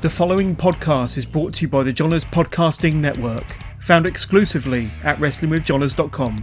The following podcast is brought to you by the Johners Podcasting Network, found exclusively at WrestlingWithJohners.com.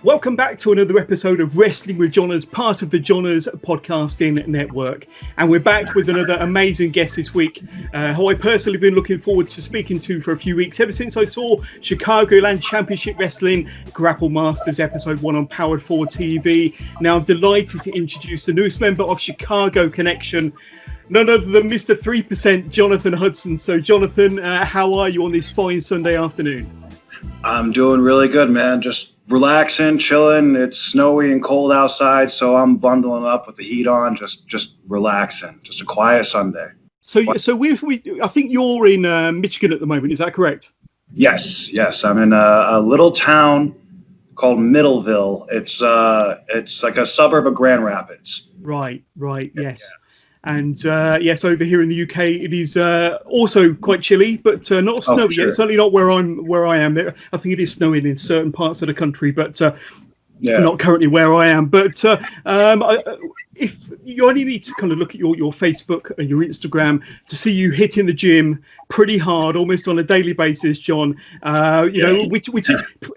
Welcome back to another episode of Wrestling with Johners, part of the Johners Podcasting Network. And we're back with another amazing guest this week, who I personally been looking forward to speaking to for a few weeks, ever since I saw Chicagoland Championship Wresting Grapple Masters episode 1 on Powered 4 TV. Now I'm delighted to introduce the newest member of Chicago Connection, none other than Mr.3 Jonathan Hudson. So Jonathan, how are you on this fine Sunday afternoon? I'm doing really good, man. Just relaxing, chilling. It's snowy and cold outside, so I'm bundling up with the heat on, just relaxing. Just a quiet Sunday. So we I think you're in Michigan at the moment. Is that correct? Yes. I'm in a little town called Middleville. It's like a suburb of Grand Rapids. Right. Yes. Yeah. And yes, over here in the UK, it is also quite chilly, but not snowy yet. Certainly not where I am. I think it is snowing in certain parts of the country, but not currently where I am. But if you only need to kind of look at your Facebook and your Instagram to see you hitting the gym pretty hard, almost on a daily basis, John. Which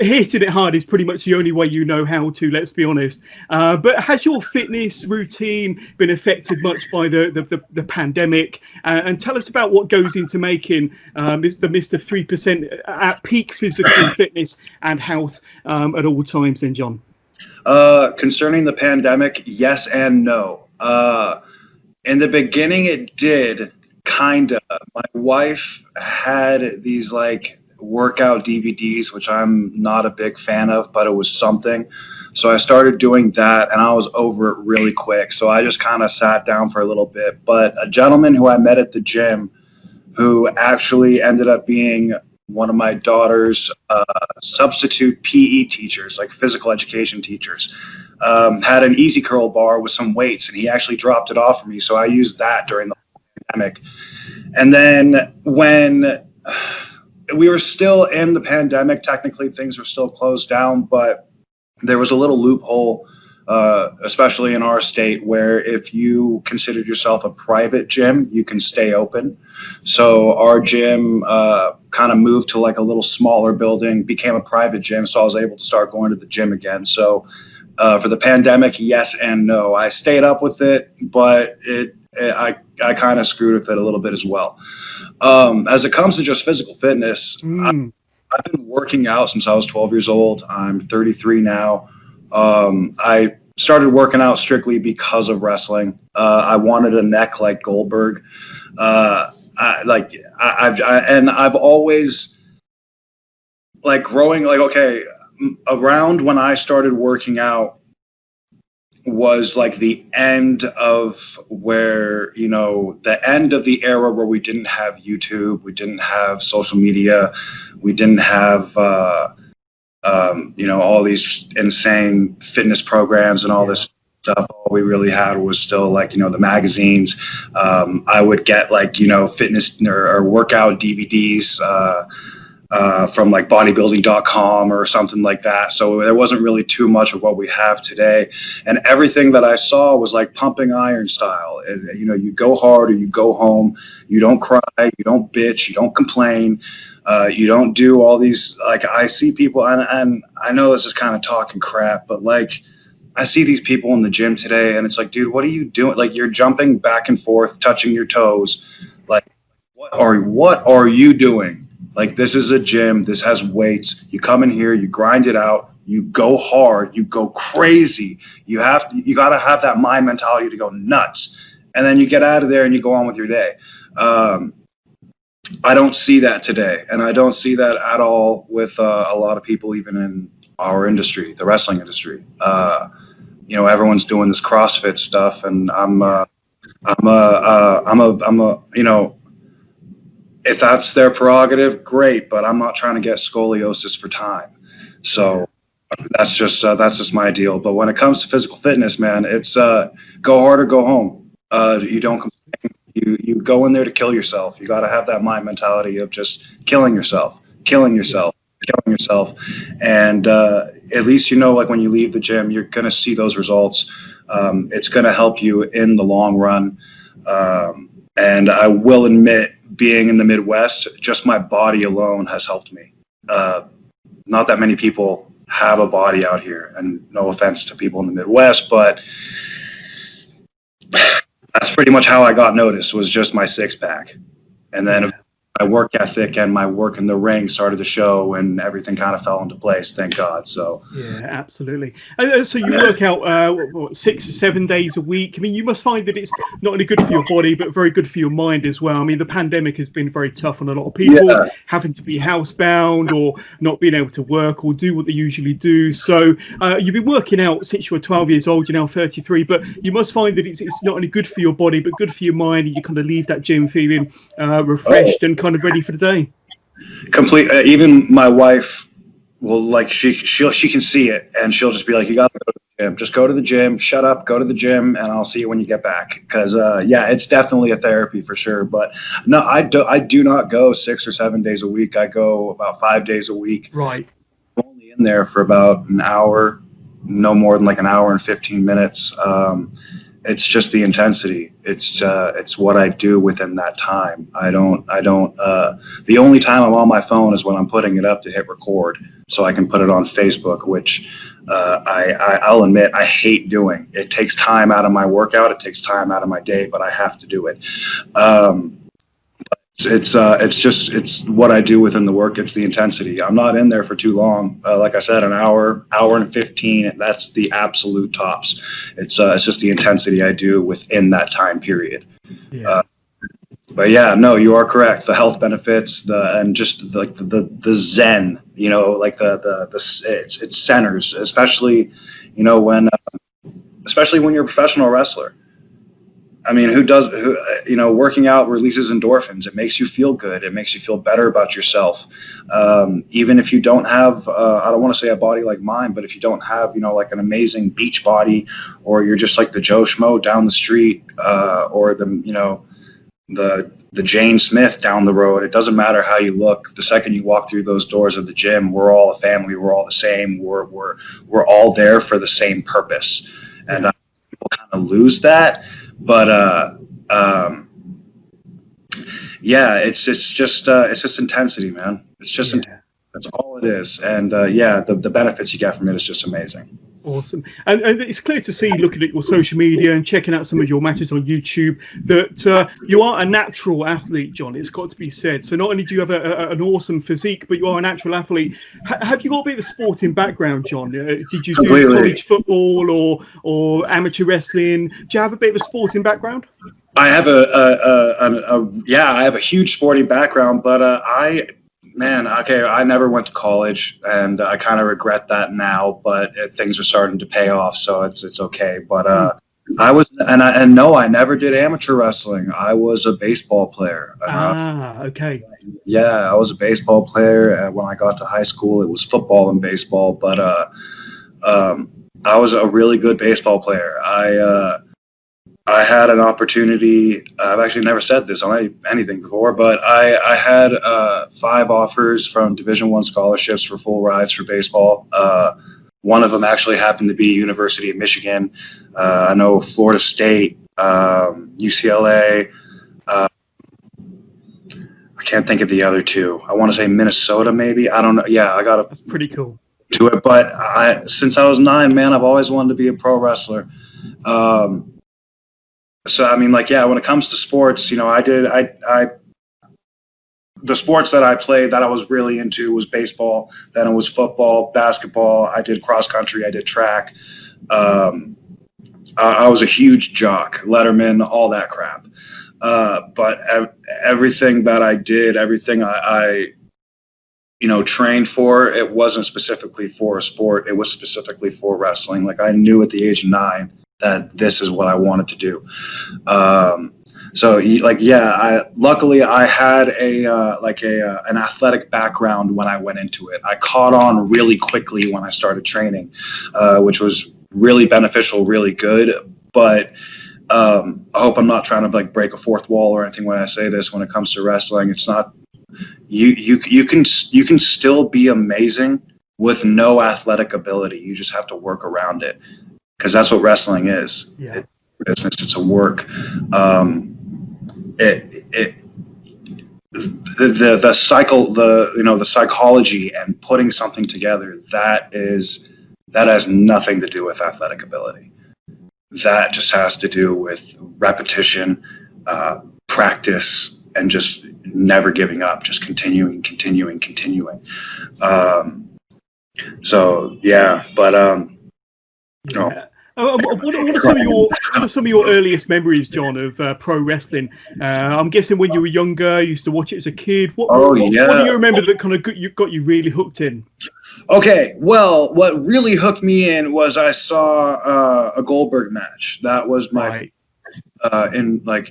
hitting it hard is pretty much the only way you know how to. Let's be honest. But has your fitness routine been affected much by the pandemic? And tell us about what goes into making the Mr.3 at peak physical fitness and health at all times. Then, John. Concerning the pandemic, yes and no. In the beginning, it did kinda. My wife had these like workout DVDs, which I'm not a big fan of, but it was something. So I started doing that, and I was over it really quick. So I just kind of sat down for a little bit. But a gentleman who I met at the gym, who actually ended up being one of my daughter's substitute PE teachers, like physical education teachers, had an easy curl bar with some weights, and he actually dropped it off for me. So I used that during the pandemic. And then when we were still in the pandemic, technically things were still closed down, but there was a little loophole, especially in our state, where if you considered yourself a private gym, you can stay open. So our gym kind of moved to like a little smaller building, became a private gym, so I was able to start going to the gym again. So for the pandemic, yes and no. I stayed up with it, but I kind of screwed with it a little bit as well. As it comes to just physical fitness, I've been working out since I was 12 years old. I'm 33 now. I started working out strictly because of wrestling. I wanted a neck like Goldberg. I've always like growing around when I started working out was like the end of the end of the era where we didn't have YouTube, we didn't have social media, we didn't have all these insane fitness programs and all this stuff. All we really had was still the magazines. I would get fitness or workout DVDs from like bodybuilding.com or something like that. So there wasn't really too much of what we have today. And everything that I saw was like pumping iron style. And, you go hard or you go home. You don't cry, you don't bitch, you don't complain. You don't do all these, I see people, and I know this is kind of talking crap, but I see these people in the gym today, and it's like, dude, what are you doing? Like, you're jumping back and forth, touching your toes. Like, what are you doing? Like, this is a gym. This has weights. You come in here, you grind it out, you go hard, you go crazy. You got to have that mind mentality to go nuts. And then you get out of there and you go on with your day. I don't see that today. And I don't see that at all with a lot of people, even in our industry, the wrestling industry. Everyone's doing this CrossFit stuff, and if that's their prerogative, great, but I'm not trying to get scoliosis for time. So that's just my deal. But when it comes to physical fitness, man, it's go hard or go home. You don't complain. You go in there to kill yourself. You got to have that mind mentality of just killing yourself, killing yourself, killing yourself, and at least you know, like when you leave the gym, you're gonna see those results. It's gonna help you in the long run. And I will admit, being in the Midwest, just my body alone has helped me. Not that many people have a body out here, and no offense to people in the Midwest, but that's pretty much how I got noticed, was just my six pack. And then my work ethic and my work in the ring started to show, and everything kind of fell into place, thank God. So yeah, absolutely. So you work out what, 6 or 7 days a week. I mean, you must find that it's not only good for your body but very good for your mind as well. I mean, the pandemic has been very tough on a lot of people, having to be housebound or not being able to work or do what they usually do. So you've been working out since you were 12 years old. You're now 33, but you must find that it's not only good for your body but good for your mind, and you kind of leave that gym feeling refreshed and kind of ready for the day. Complete. Even my wife will, like, she can see it, and she'll just be like, "You got to go to the gym. Just go to the gym. Shut up. Go to the gym, and I'll see you when you get back." Because yeah, it's definitely a therapy for sure. But no, I do not go 6 or 7 days a week. I go about 5 days a week. Right. I'm only in there for about an hour, no more than like an hour and 15 minutes. It's just the intensity. It's what I do within that time. I don't. The only time I'm on my phone is when I'm putting it up to hit record, so I can put it on Facebook, which I'll admit I hate doing. It takes time out of my workout. It takes time out of my day, but I have to do it. It's what I do within the work. It's the intensity. I'm not in there for too long. Like I said, an hour and 15. That's the absolute tops. It's just the intensity I do within that time period. Yeah. But yeah, no, you are correct. The health benefits, and just like the zen, you know, like it's centers, especially, you know, especially when you're a professional wrestler. I mean, you know, working out releases endorphins. It makes you feel good. It makes you feel better about yourself. Even if you don't have, I don't want to say a body like mine, but if you don't have, you know, like an amazing beach body, or you're just like the Joe Schmo down the street, or the Jane Smith down the road, it doesn't matter how you look. The second you walk through those doors of the gym, we're all a family. We're all the same. We're all there for the same purpose. And people kind of lose that. But yeah, it's just intensity, man. It's just that's all it is. And yeah, the benefits you get from it is just amazing. Awesome. And it's clear to see, looking at your social media and checking out some of your matches on YouTube, that you are a natural athlete, John. It's got to be said. So not only do you have an awesome physique, but you are a natural athlete. Have you got a bit of a sporting background, John? Did you do college football or amateur wrestling? Do you have a bit of a sporting background? I have I have a huge sporting background, but I never went to college, and I kind of regret that now, but things are starting to pay off, so it's okay. But I never did amateur wrestling. I was a baseball player. Okay. Yeah, I was a baseball player. When I got to high school, it was football and baseball, but I was a really good baseball player. I had an opportunity. I've actually never said this on anything before, but I had 5 offers from Division I scholarships for full rides for baseball. One of them actually happened to be University of Michigan. I know Florida State, UCLA. I can't think of the other 2. I want to say Minnesota, maybe. I don't know. Yeah, That's pretty cool. To it, but since I was 9, man, I've always wanted to be a pro wrestler. So, I mean, like, yeah, when it comes to sports, you know, the sports that I played that I was really into was baseball. Then it was football, basketball. I did cross country. I did track. I was a huge jock, Letterman, all that crap. But everything that I did, everything I you know, trained for, it wasn't specifically for a sport. It was specifically for wrestling. Like, I knew at the age of 9 that this is what I wanted to do. So like, yeah, luckily I had an athletic background when I went into it. I caught on really quickly when I started training, which was really beneficial, really good. But I hope I'm not trying to like break a fourth wall or anything when I say this. When it comes to wrestling, it's not you can still be amazing with no athletic ability. You just have to work around it, because that's what wrestling is. Yeah. It's a business. It's a work. The cycle, the psychology and putting something together, that has nothing to do with athletic ability. That just has to do with repetition, practice, and just never giving up, just continuing. So yeah, but yeah. What are some of your earliest memories, John, of pro wrestling? I'm guessing when you were younger, you used to watch it as a kid. What do you remember that kind of got you really hooked in? Okay, well, what really hooked me in was I saw a Goldberg match. That was my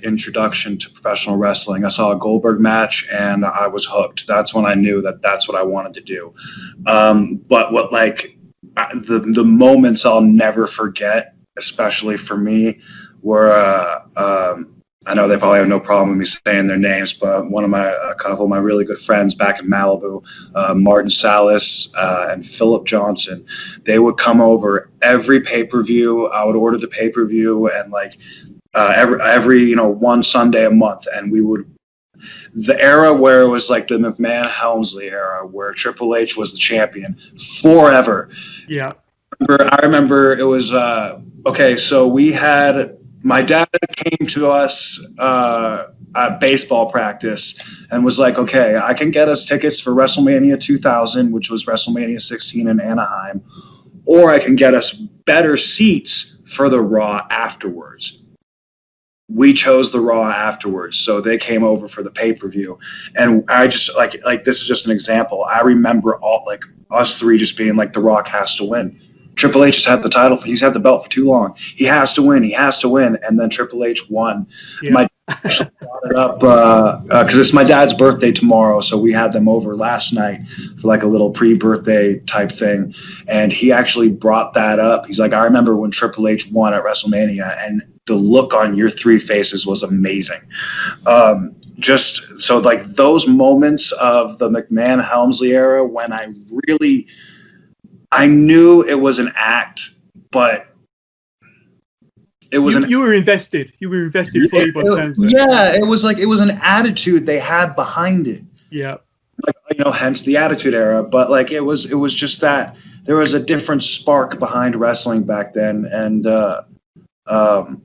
introduction to professional wrestling. I saw a Goldberg match and I was hooked. That's when I knew that's what I wanted to do. But what the moments I'll never forget, especially for me, were I know they probably have no problem with me saying their names, but a couple of my really good friends back in Malibu, Martin Salas and Philip Johnson, they would come over every pay-per-view. I would order the pay-per-view, and like every one Sunday a month, and we would. The era where it was like the McMahon-Helmsley era, where Triple H was the champion forever. Yeah. I remember it was okay. So we had. My dad came to us at baseball practice and was like, okay, I can get us tickets for WrestleMania 2000, which was WrestleMania 16 in Anaheim, or I can get us better seats for the Raw afterwards. We chose the Raw afterwards, so they came over for the pay-per-view. And I just, like this is just an example. I remember all, like, us three just being like, The Rock has to win. Triple H has had the title. He's had the belt for too long. He has to win. He has to win. And then Triple H won. Yeah. My dad actually brought it up because it's my dad's birthday tomorrow. So we had them over last night for like a little pre-birthday type thing. And he actually brought that up. He's like, I remember when Triple H won at WrestleMania, and the look on your three faces was amazing. Just so like those moments of the McMahon-Helmsley era when I knew it was an act, but it was you were invested. You were invested fully by the sounds of it. Yeah, it was an attitude they had behind it. Yeah. Like, hence the Attitude Era. But like it was just that there was a different spark behind wrestling back then, and I'm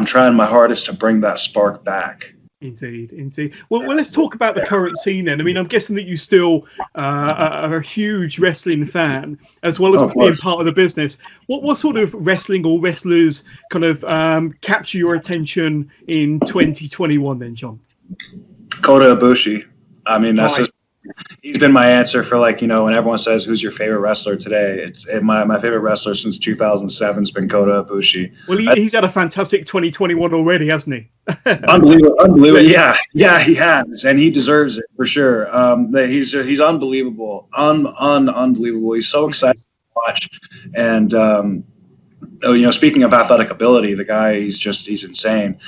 trying my hardest to bring that spark back. Indeed. Well, let's talk about the current scene then. I mean, I'm guessing that you still are a huge wrestling fan, as well as being part of the business. What sort of wrestling or wrestlers kind of capture your attention in 2021 then, John? Kota Ibushi. I mean, he's been my answer for like, when everyone says, who's your favorite wrestler today? My favorite wrestler since 2007 has been Kota Ibushi. Well, he's had a fantastic 2021 already, hasn't he? Unbelievable. Yeah, he has, and he deserves it for sure. He's unbelievable, unbelievable. He's so exciting to watch, and speaking of athletic ability, the guy, he's insane.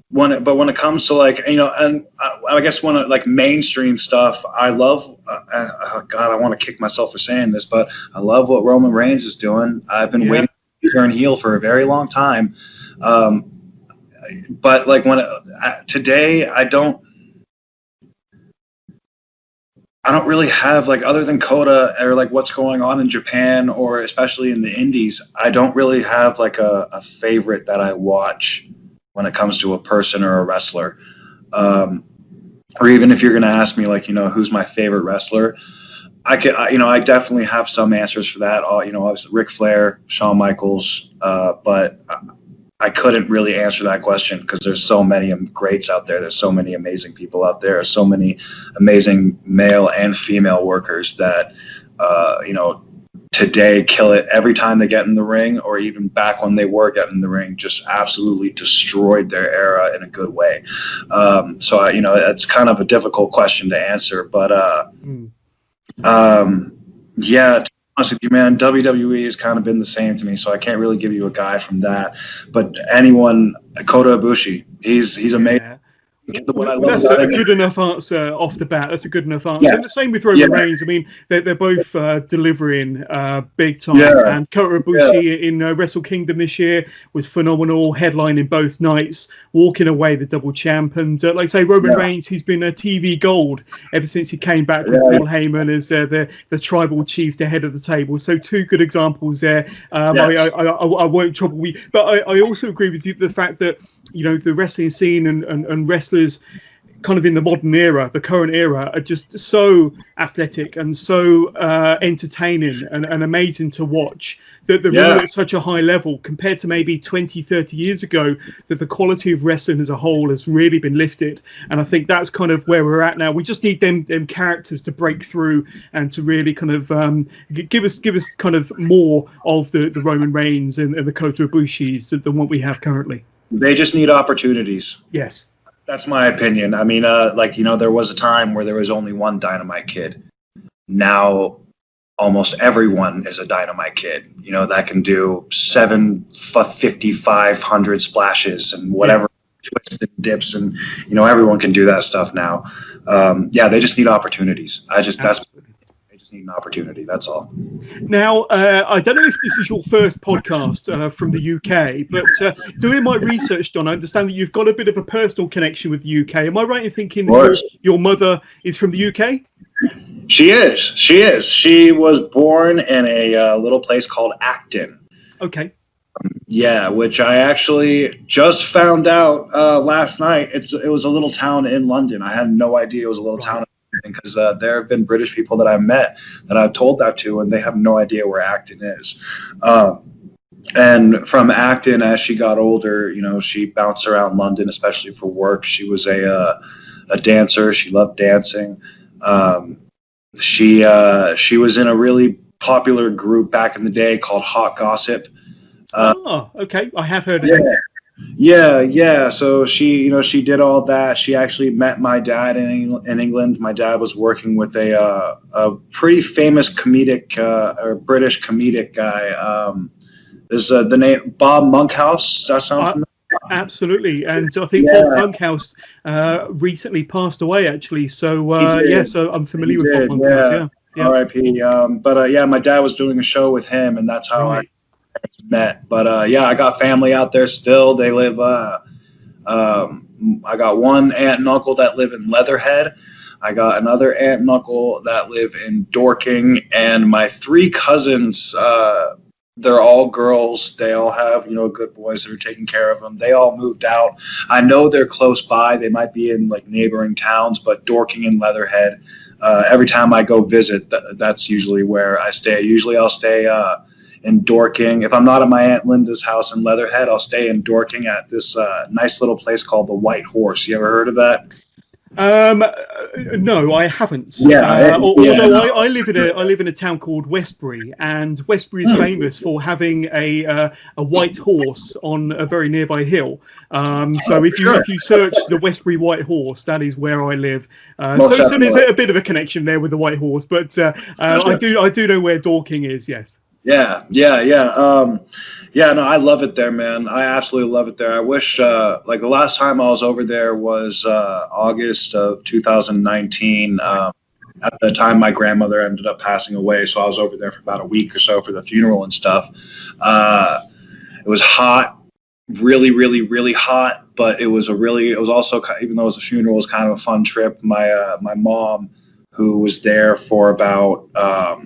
When it comes to like, and I guess when like mainstream stuff, I love. God, I want to kick myself for saying this, but I love what Roman Reigns is doing. I've been waiting to turn heel for a very long time. But like today, I don't really have, like, other than Kota or like what's going on in Japan or especially in the indies, I don't really have like a favorite that I watch when it comes to a person or a wrestler. Or even if you're going to ask me, like, who's my favorite wrestler, I definitely have some answers for that. Obviously Ric Flair, Shawn Michaels, but I couldn't really answer that question because there's so many greats out there. There's so many amazing people out there. So many amazing male and female workers that, today kill it every time they get in the ring, or even back when they were getting in the ring, just absolutely destroyed their era in a good way. So it's kind of a difficult question to answer, but yeah, to be honest with you, man, WWE has kind of been the same to me, so I can't really give you a guy from that. But anyone, Kota Ibushi, he's amazing. Yeah. That's a good enough answer off the bat. That's a good enough answer. Yeah. And the same with Roman Reigns. I mean, they're both delivering big time. Yeah. And Kota Ibushi in Wrestle Kingdom this year was phenomenal, headlining both nights, walking away the double champ. And like I say, Roman Reigns, he's been a TV gold ever since he came back with Paul Heyman as the tribal chief, the head of the table. So two good examples there. I won't trouble you. But I also agree with you, the fact that, the wrestling scene and wrestlers kind of in the modern era, the current era, are just so athletic and so entertaining and amazing to watch, that they're really at such a high level compared to maybe 20, 30 years ago, that the quality of wrestling as a whole has really been lifted. And I think that's kind of where we're at now. We just need them characters to break through and to really kind of give us kind of more of the Roman Reigns and the Kota Ibushis than what we have currently. They just need opportunities. Yes. That's my opinion. I mean, there was a time where there was only one Dynamite Kid. Now, almost everyone is a Dynamite Kid, that can do 5,500 splashes and whatever, twists and dips. And, everyone can do that stuff now. They just need opportunities. They just need an opportunity. That's all. Now, I don't know if this is your first podcast from the UK, but doing my research, Don, I understand that you've got a bit of a personal connection with the UK. Am I right in thinking that your mother is from the UK? She is. She was born in a little place called Acton. Okay. Yeah, which I actually just found out last night. It was a little town in London. I had no idea it was a little town. Because there have been British people that I've met that I've told that to, and they have no idea where Acton is. And from Acton, as she got older, she bounced around London, especially for work. She was a dancer. She loved dancing. She was in a really popular group back in the day called Hot Gossip. Okay. I have heard of it. Yeah. So she did all that. She actually met my dad in England. My dad was working with a pretty famous comedic or British comedic guy. Is the name Bob Monkhouse? Does that sound familiar? Absolutely, and I think Bob Monkhouse recently passed away, actually. So so I'm familiar with Bob Monkhouse. Yeah. R.I.P. But my dad was doing a show with him, and that's how I met. But I got family out there still. They live I got one aunt and uncle that live in Leatherhead. I got another aunt and uncle that live in Dorking, and my three cousins, they're all girls. They all have good boys that are taking care of them. They all moved out. I know they're close by. They might be in like neighboring towns, but Dorking and Leatherhead, every time I go visit, that's usually where I stay. Usually I'll stay in Dorking. If I'm not at my Aunt Linda's house in Leatherhead, I'll stay in Dorking at this nice little place called the White Horse. You ever heard of that? No, I haven't. Although I live in a town called Westbury, and Westbury is famous for having a white horse on a very nearby hill. So if you search the Westbury White Horse, that is where I live. So there's a bit of a connection there with the White Horse, but I do know where Dorking is. Yes. Yeah. No, I love it there, man. I absolutely love it there. I wish, the last time I was over there was August of 2019. At the time, my grandmother ended up passing away, so I was over there for about a week or so for the funeral and stuff. It was hot, really, really, really hot, but it was also, even though it was a funeral, it was kind of a fun trip. My mom, who was there for about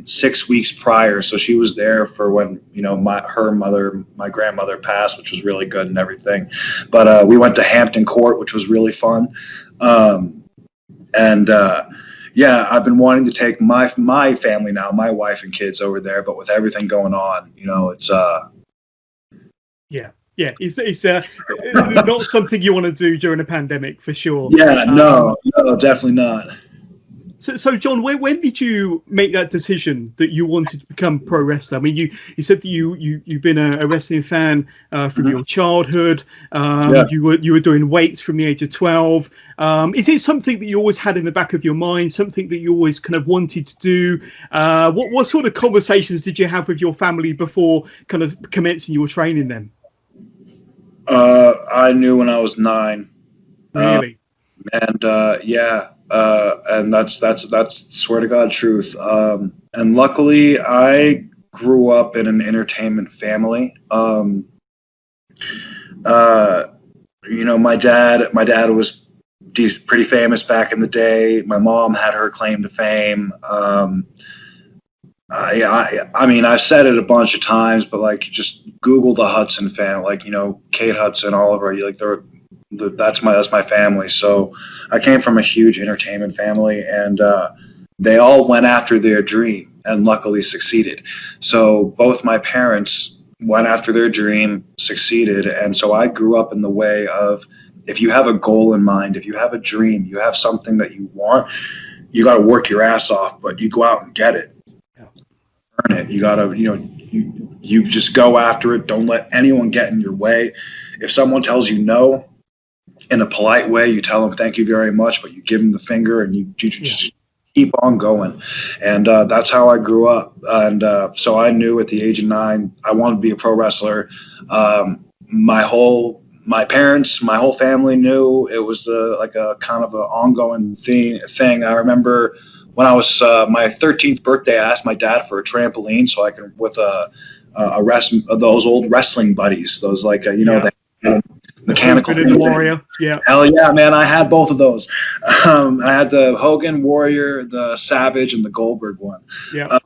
6 weeks prior. So she was there for when, my grandmother passed, which was really good and everything. But we went to Hampton Court, which was really fun. I've been wanting to take my family now, my wife and kids over there, but with everything going on, it's Yeah, it's not something you want to do during a pandemic, for sure. Yeah, no, definitely not. So John, when did you make that decision that you wanted to become pro wrestler? I mean, you said that you've been a wrestling fan from your childhood. You were doing weights from the age of 12. Is it something that you always had in the back of your mind? Something that you always kind of wanted to do? What sort of conversations did you have with your family before kind of commencing your training then? I knew when I was 9. Really? And and that's swear to God truth. And luckily, I grew up in an entertainment family. My dad was pretty famous back in the day. My mom had her claim to fame. I mean, I've said it a bunch of times, but like, just Google the Hudson family, like, Kate Hudson, Oliver, that's my family. So I came from a huge entertainment family, and they all went after their dream and luckily succeeded. So both my parents went after their dream, succeeded. And so I grew up in the way of, if you have a goal in mind, if you have a dream, you have something that you want, you got to work your ass off, but you go out and get it. Earn it. You got to, you just go after it. Don't let anyone get in your way. If someone tells you no, in a polite way, you tell them thank you very much, but you give them the finger, and you just keep on going. And that's how I grew up. And so I knew at the age of 9, I wanted to be a pro wrestler. My parents, my whole family knew. It was like a kind of an ongoing thing. I remember when I was my 13th birthday, I asked my dad for a trampoline so I could, with those old wrestling buddies, those the mechanical Warrior. Yeah. Hell yeah, man. I had both of those. I had the Hogan Warrior, the Savage, and the Goldberg one. Yeah.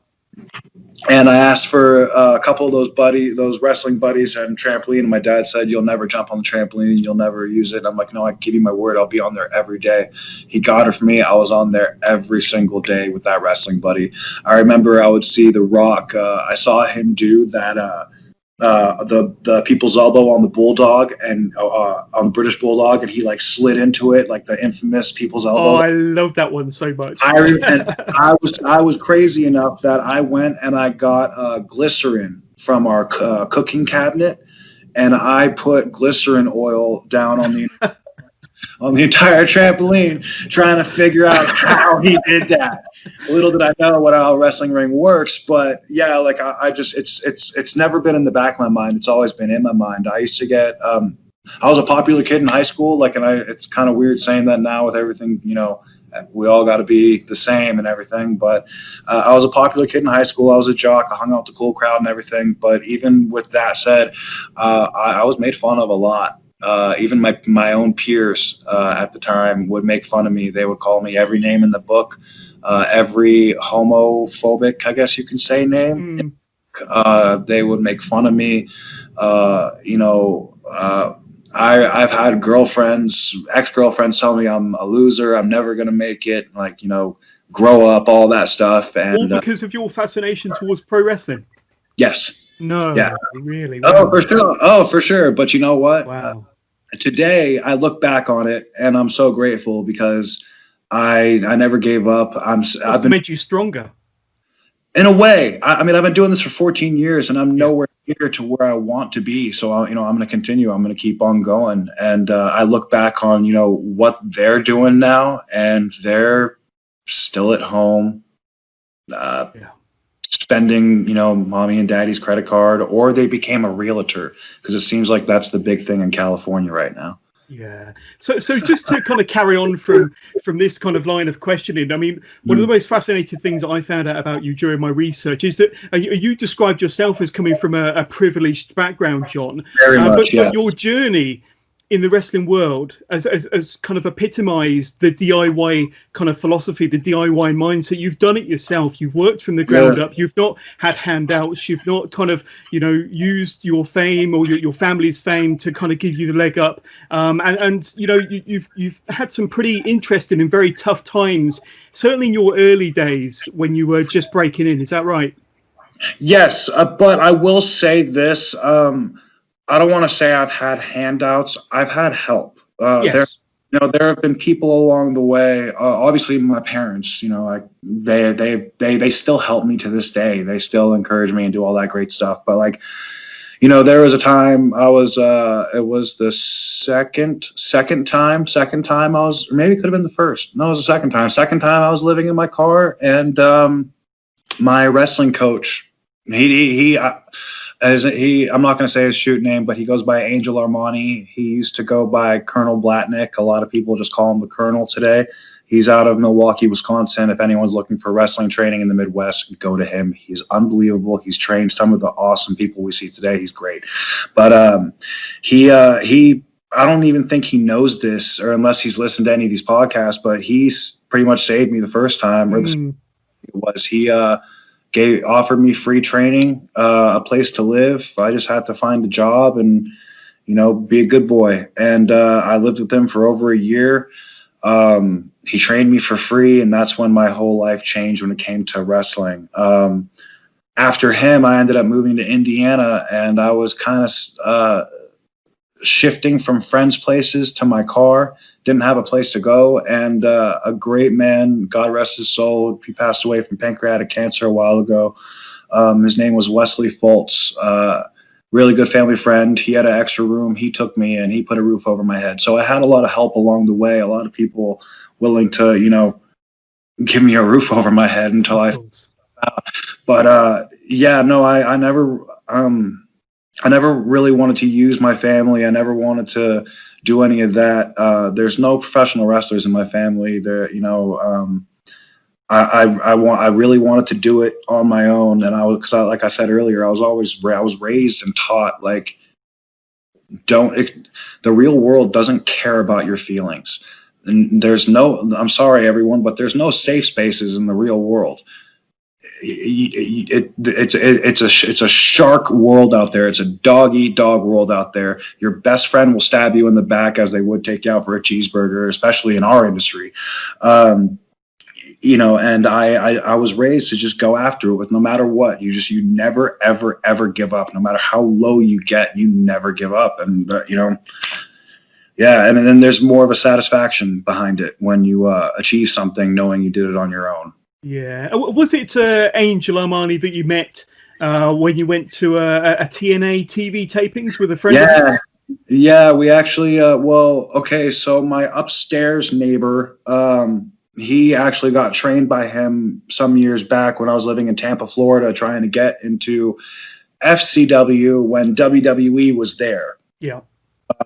And I asked for a couple of those wrestling buddies and trampoline. And my dad said, "You'll never jump on the trampoline. You'll never use it." And I'm like, "No, I give you my word. I'll be on there every day." He got it for me. I was on there every single day with that wrestling buddy. I remember I would see The Rock. I saw him do that. The people's elbow on the bulldog and on the British bulldog, and he like slid into it, like the infamous people's elbow. Oh, I love that one so much. I was crazy enough that I went and I got glycerin from our cooking cabinet, and I put glycerin oil down on the entire trampoline, trying to figure out how he did that. Little did I know how a wrestling ring works, but yeah, like I just, it's never been in the back of my mind. It's always been in my mind. I used to get, I was a popular kid in high school. It's kind of weird saying that now with everything, we all got to be the same and everything. But I was a popular kid in high school. I was a jock. I hung out with the cool crowd and everything. But even with that said, I was made fun of a lot. Even my own peers at the time would make fun of me. They would call me every name in the book, every homophobic, I guess you can say, name. They would make fun of me. I've had ex-girlfriends tell me I'm a loser. I'm never going to make it. Grow up, all that stuff. And all because of your fascination towards pro wrestling. Yes. No. Yeah. Really. Wow. Oh, for sure. Oh, for sure. But you know what? Wow. Today I look back on it and I'm so grateful because I never gave up. I've made you stronger. In a way. I mean, I've been doing this for 14 years and I'm nowhere near to where I want to be. So, I'm going to continue. I'm going to keep on going. And I look back on, what they're doing now, and they're still at home, spending, mommy and daddy's credit card, or they became a realtor, because it seems like that's the big thing in California right now. Yeah. So just to kind of carry on from this kind of line of questioning, I mean, one of the most fascinating things I found out about you during my research is that you described yourself as coming from a privileged background, John. Very much, but your journey in the wrestling world as kind of epitomized the DIY kind of philosophy, the DIY mindset. You've done it yourself. You've worked from the ground up. You've not had handouts. You've not kind of, used your fame or your family's fame to kind of give you the leg up. You've had some pretty interesting and very tough times, certainly in your early days when you were just breaking in. Is that right? Yes, but I will say this. I don't want to say I've had handouts. I've had help. Yes. there have been people along the way. Obviously, my parents. They still help me to this day. They still encourage me and do all that great stuff. But like, there was a time I was. It was the second time I was, or maybe it could have been the first. No, it was the second time. Second time I was living in my car, and my wrestling coach. I'm not going to say his shoot name, but he goes by Angel Armani. He used to go by Colonel Blatnick. A lot of people just call him the Colonel today. He's out of Milwaukee, Wisconsin. If anyone's looking for wrestling training in the Midwest, go to him. He's unbelievable. He's trained some of the awesome people we see today. He's great. But I don't even think he knows this, or unless he's listened to any of these podcasts, but he's pretty much saved me the first time. Or he offered me free training, a place to live. I just had to find a job and, be a good boy. And I lived with him for over a year. He trained me for free, and that's when my whole life changed when it came to wrestling. After him, I ended up moving to Indiana, and I was kind of shifting from friends' places to my car. Didn't have a place to go, and a great man, God rest his soul, he passed away from pancreatic cancer a while ago. His name was Wesley Foltz. Really good family friend. He had an extra room. He took me and he put a roof over my head. So I had a lot of help along the way. A lot of people willing to, give me a roof over my head until I never really wanted to use my family. I never wanted to do any of that. There's no professional wrestlers in my family. I really wanted to do it on my own, and like I said earlier, I was raised and taught like, the real world doesn't care about your feelings. And I'm sorry everyone, but there's no safe spaces in the real world. It's a shark world out there. It's a dog-eat-dog world out there. Your best friend will stab you in the back as they would take you out for a cheeseburger, especially in our industry. And I was raised to just go after it with no matter what. You never, ever, ever give up. No matter how low you get, you never give up. And, and then there's more of a satisfaction behind it when you achieve something knowing you did it on your own. Yeah. Was it Angel Armani that you met when you went to a TNA TV tapings with a friend? Yeah. Yeah, we actually, so my upstairs neighbor, he actually got trained by him some years back when I was living in Tampa, Florida, trying to get into FCW when WWE was there. Yeah.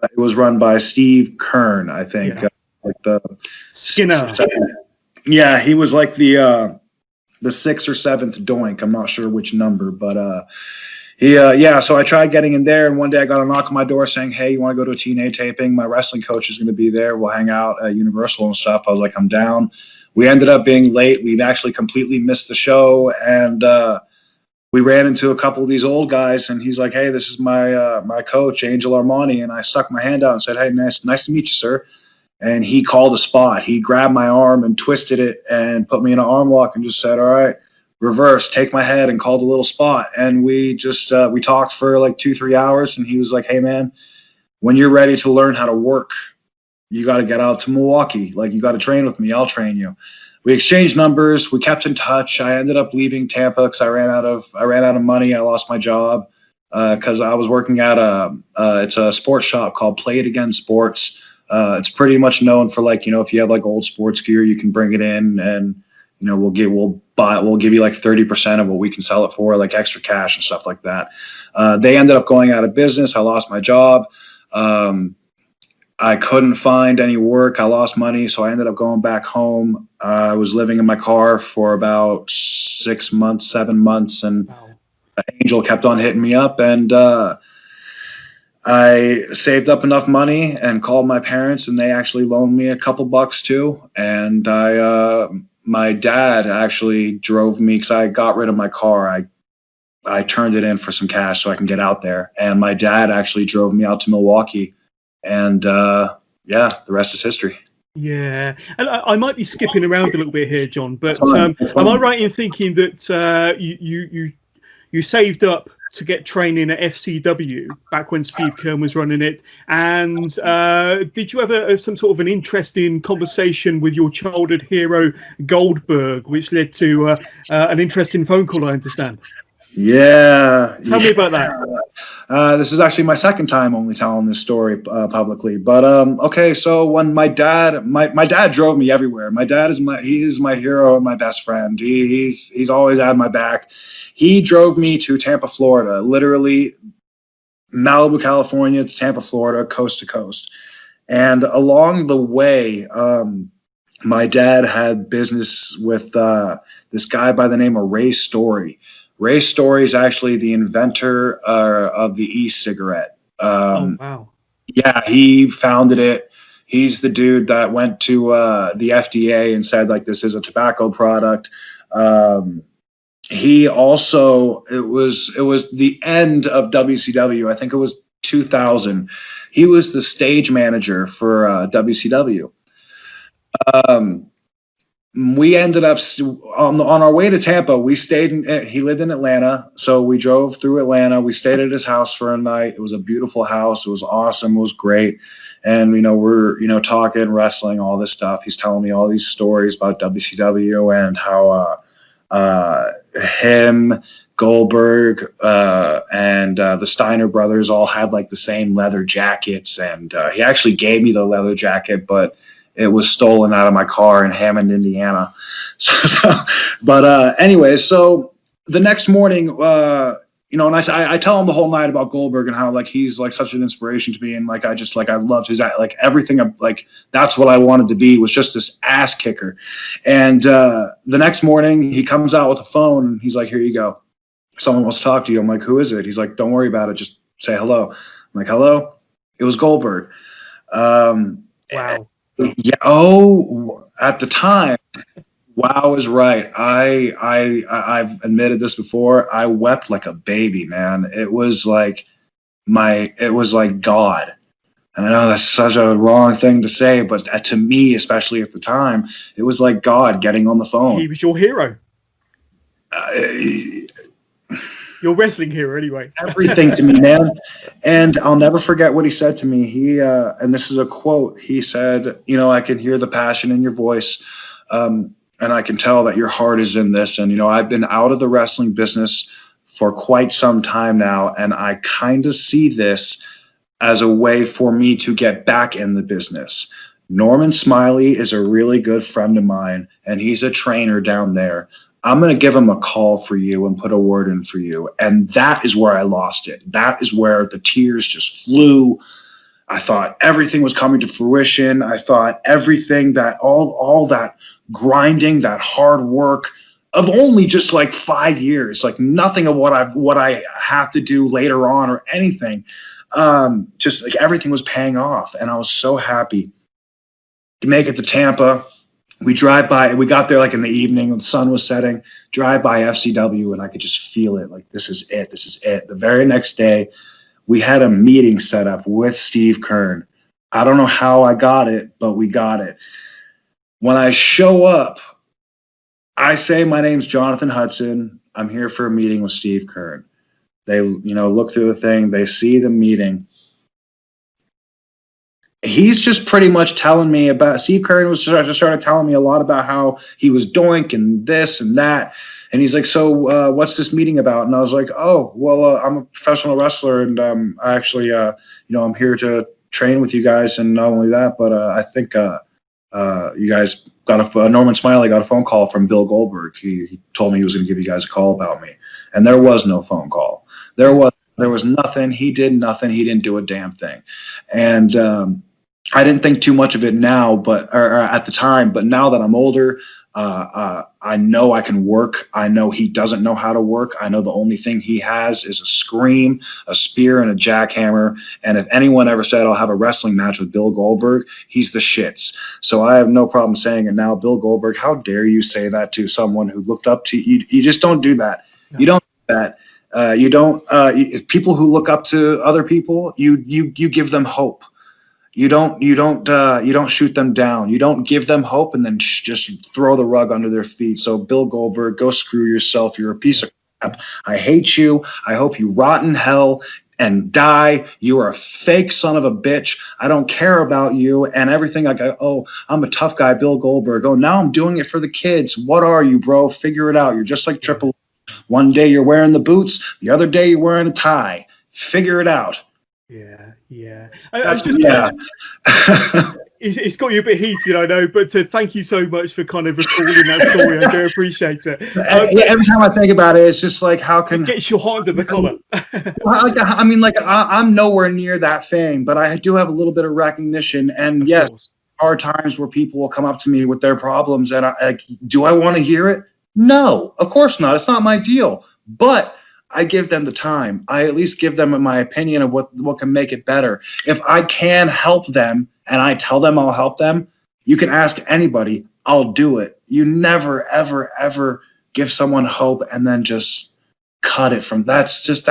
It was run by Steve Kern, I think. Yeah. Like the Skinner. Yeah, he was like the 6th or 7th Doink. I'm not sure which number, but so I tried getting in there, and one day I got a knock on my door saying, "Hey, you want to go to a TNA taping? My wrestling coach is going to be there. We'll hang out at Universal and stuff." I was like, "I'm down." We ended up being late. We'd actually completely missed the show, and we ran into a couple of these old guys, and he's like, "Hey, this is my coach, Angel Armani," and I stuck my hand out and said, "Hey, nice to meet you, sir." And he called a spot. He grabbed my arm and twisted it and put me in an arm lock and just said, "All right, reverse, take my head," and called a little spot. And we just, we talked for like 2-3 hours. And he was like, "Hey man, when you're ready to learn how to work, you got to get out to Milwaukee. Like, you got to train with me. I'll train you." We exchanged numbers. We kept in touch. I ended up leaving Tampa because I ran out of money. I lost my job because I was working at it's a sports shop called Play It Again Sports. It's pretty much known for, like, if you have like old sports gear, you can bring it in, and we'll give you like 30% of what we can sell it for, like extra cash and stuff like that. They ended up going out of business. I lost my job. I couldn't find any work. I lost money, so I ended up going back home. I was living in my car for about 6 months, 7 months, and Angel kept on hitting me up, and I saved up enough money and called my parents, and they actually loaned me a couple bucks too. And my dad actually drove me, because I got rid of my car. I turned it in for some cash so I can get out there. And my dad actually drove me out to Milwaukee. And the rest is history. Yeah, and I might be skipping around a little bit here, John, but am I right in thinking that you saved up to get training at FCW back when Steve Keirn was running it. And did you have some sort of an interesting conversation with your childhood hero Goldberg, which led to an interesting phone call, I understand? Yeah. Tell me about that. This is actually my second time only telling this story publicly. But okay, so when my dad drove me everywhere. My dad is my hero and my best friend. He's always had my back. He drove me to Tampa, Florida, literally Malibu, California to Tampa, Florida, coast to coast. And along the way, my dad had business with this guy by the name of Ray Story. Ray Story is actually the inventor of the e-cigarette. Oh, wow. Yeah, he founded it. He's the dude that went to the FDA and said, like, this is a tobacco product. He also, it was the end of WCW. I think it was 2000. He was the stage manager for WCW. We ended up on our way to Tampa. We stayed he lived in Atlanta, so we drove through Atlanta. We stayed at his house for a night. It was a beautiful house. It was awesome. It was great. And we're talking wrestling, all this stuff. He's telling me all these stories about WCW and how him, Goldberg, and the Steiner brothers all had like the same leather jackets. And he actually gave me the leather jacket, but it was stolen out of my car in Hammond, Indiana. Anyway, so the next morning, and I tell him the whole night about Goldberg and how like he's like such an inspiration to me, and like I loved his like everything. Like that's what I wanted to be, was just this ass kicker. And the next morning, he comes out with a phone and he's like, "Here you go. Someone wants to talk to you." I'm like, "Who is it?" He's like, "Don't worry about it. Just say hello." I'm like, "Hello?" It was Goldberg. Wow. Yeah. Oh, at the time, wow is right. I've admitted this before. I wept like a baby, man. It was like God. And I know that's such a wrong thing to say, but to me, especially at the time, it was like God getting on the phone. He was your hero. Your wrestling hero, anyway. Everything to me, man. And I'll never forget what he said to me. He and this is a quote. He said, "I can hear the passion in your voice, and I can tell that your heart is in this. And I've been out of the wrestling business for quite some time now, and I kind of see this as a way for me to get back in the business. Norman Smiley is a really good friend of mine, and he's a trainer down there. I'm going to give him a call for you and put a word in for you." And that is where I lost it. That is where the tears just flew. I thought everything was coming to fruition. I thought everything that all that grinding, that hard work of only just like 5 years, like nothing of what I have to do later on or anything. Just like everything was paying off. And I was so happy to make it to Tampa. We drive by, we got there like in the evening when the sun was setting, drive by FCW, and I could just feel it. Like, this is it. This is it. The very next day, we had a meeting set up with Steve Keirn. I don't know how I got it, but we got it. When I show up, I say, "My name's Jonathan Hudson. I'm here for a meeting with Steve Keirn." They, look through the thing. They see the meeting. He's just pretty much telling me about Steve Keirn was just started telling me a lot about how he was doink and this and that. And he's like, "So what's this meeting about?" And I was like, "Oh, well, I'm a professional wrestler, and I actually, I'm here to train with you guys. And not only that, but I think you guys got Norman Smiley got a phone call from Bill Goldberg. He told me he was going to give you guys a call about me." And there was no phone call. There was nothing. He did nothing. He didn't do a damn thing. And I didn't think too much of it now, or at the time. But now that I'm older, I know I can work. I know he doesn't know how to work. I know the only thing he has is a scream, a spear, and a jackhammer. And if anyone ever said I'll have a wrestling match with Bill Goldberg, he's the shits. So I have no problem saying it now. Bill Goldberg, how dare you say that to someone who looked up to you? You just don't do that. No. You don't do that. You don't. People who look up to other people, you give them hope. You don't shoot them down. You don't give them hope and then just throw the rug under their feet. So Bill Goldberg, go screw yourself. You're a piece of I hate you. I hope you rot in hell and die. You are a fake son of a bitch. I don't care about you and everything. Like, oh, I'm a tough guy, Bill Goldberg. Oh, now I'm doing it for the kids. What are you, bro? Figure it out. You're just like Triple H. One day you're wearing the boots. The other day you're wearing a tie. Figure it out. Yeah. It's got you a bit heated, I know, but thank you so much for kind of recalling that story. I do appreciate it. Every time I think about it, it's just like, how can... It gets your heart under the collar. I mean, like, I'm nowhere near that fame, but I do have a little bit of recognition. And of yes, course. there are times where people will come up to me with their problems, and do I want to hear it? No, of course not. It's not my deal. But I give them the time. I at least give them my opinion of what can make it better. If I can help them and I tell them I'll help them, you can ask anybody, I'll do it. You never, ever, ever give someone hope and then just cut it from... That's just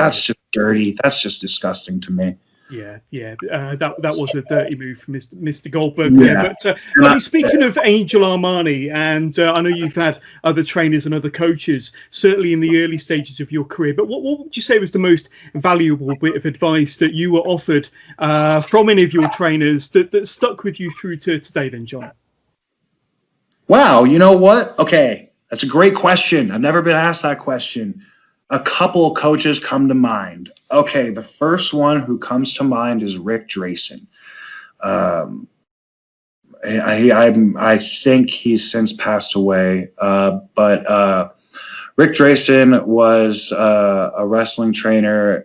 dirty. That's just disgusting to me. Yeah. That was a dirty move from Mr. Goldberg Yeah. there. But speaking of Angel Armani, and I know you've had other trainers and other coaches, certainly in the early stages of your career, but what would you say was the most valuable bit of advice that you were offered from any of your trainers that stuck with you through to today then, John? Wow, you know what? Okay, that's a great question. I've never been asked that question. A couple coaches come to mind. Okay, the first one who comes to mind is Rick Drayson. I think he's since passed away, but Rick Drayson was a wrestling trainer